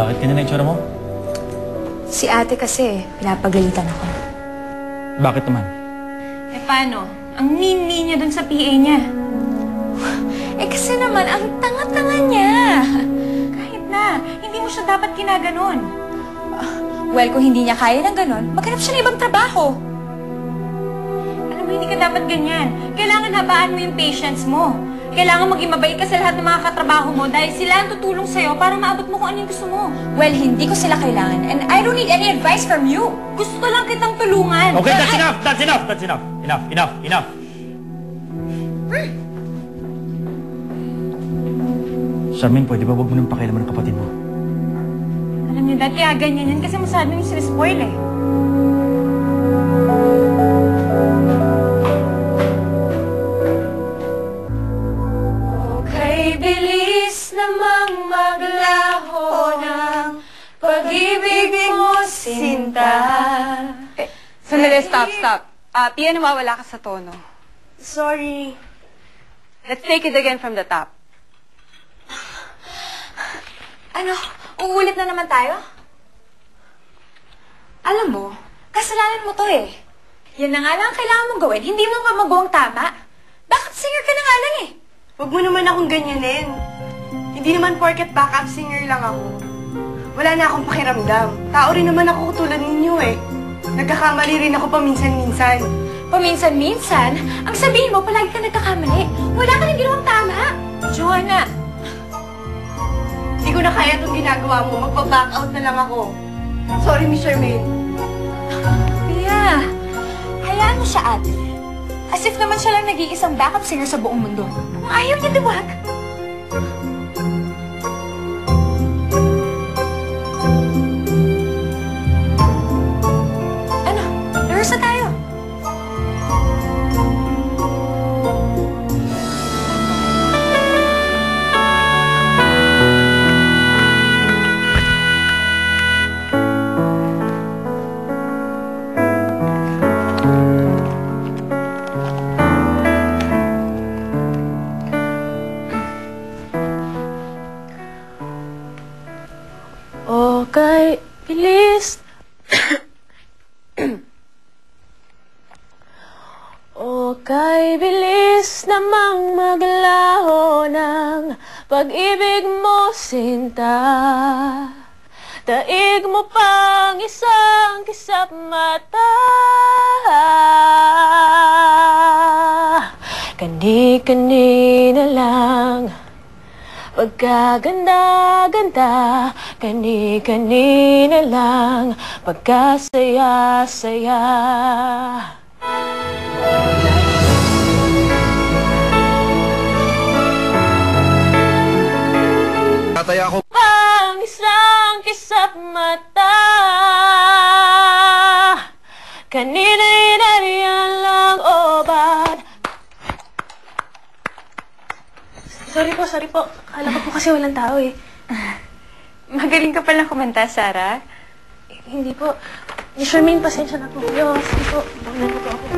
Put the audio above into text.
Bakit ganyan na itsura mo? Si ate kasi, pinapagalitan ako. Bakit naman? Eh paano? Ang mean-mean niya dun sa PA niya. Eh kasi naman, ang tanga-tanga niya. Kahit na, hindi mo siya dapat ginaganon. Well, kung hindi niya kaya ng ganon, maghanap siya ng ibang trabaho. Alam mo, hindi ka dapat ganyan. Kailangan habaan mo yung patience mo. Kailangan maging mabait ka sa lahat ng mga katrabaho mo dahil sila ang tutulong sa'yo para maabot mo kung ano yung gusto mo. Well, hindi ko sila kailangan and I don't need any advice from you. Gusto ko lang kitang tulungan. Okay, that's enough! That's enough! That's enough! Enough! Charmaine, pwede ba huwag mo nang pakialaman ng kapatid mo? Alam niyo, Dad, kaya ganyan yan kasi masyado yung sinispoil eh. Okay, bilis namang maglaho ng pag-ibig mo, sinta. Sandali, stop. Pia, nawawala ka sa tono. Sorry. Let's take it again from the top. Ano? Uulit na naman tayo? Alam mo, kasalanan mo to eh. Yan na nga lang ang kailangan mong gawin. Hindi mo pa magawang tama. Bakit singer ka na nga lang eh? Huwag mo naman akong ganyanin. Hindi naman porket backup singer lang ako. Wala na akong pakiramdam. Tao rin naman ako tulad ninyo eh. Nagkakamali rin ako paminsan-minsan. Paminsan-minsan, ang sabihin mo, palagi ka nagkakamali. Wala ka nang ginawang tama. Joanna, Hindi ko na kaya itong ginagawa mo. Magpa-back out na lang ako. Sorry, Miss Charmaine. Pia, hayaan mo siya ate. As if naman siya lang nag-iisang backup singer sa buong mundo. Kung ayaw niya, diwag. Ano? Rehearse na tayo. Okay, bilis. Okay, bilis namang maglaho ng pag-ibig mo, sinta. Daig mo pang isang kisap mata. Kani-kanina lang pagkaganda-ganda, kani-kanina lang, pagkasaya-saya. Tataya ako. Pang isang kisap mata, kanina-inariyan lang, oh, bad. Sorry po. Akala ko po kasi walang tao eh. magaling ka palang kumanta, Sarah. Hindi po. Miss Charmaine, pasensya na po. Sige po. Bawlan na po ako.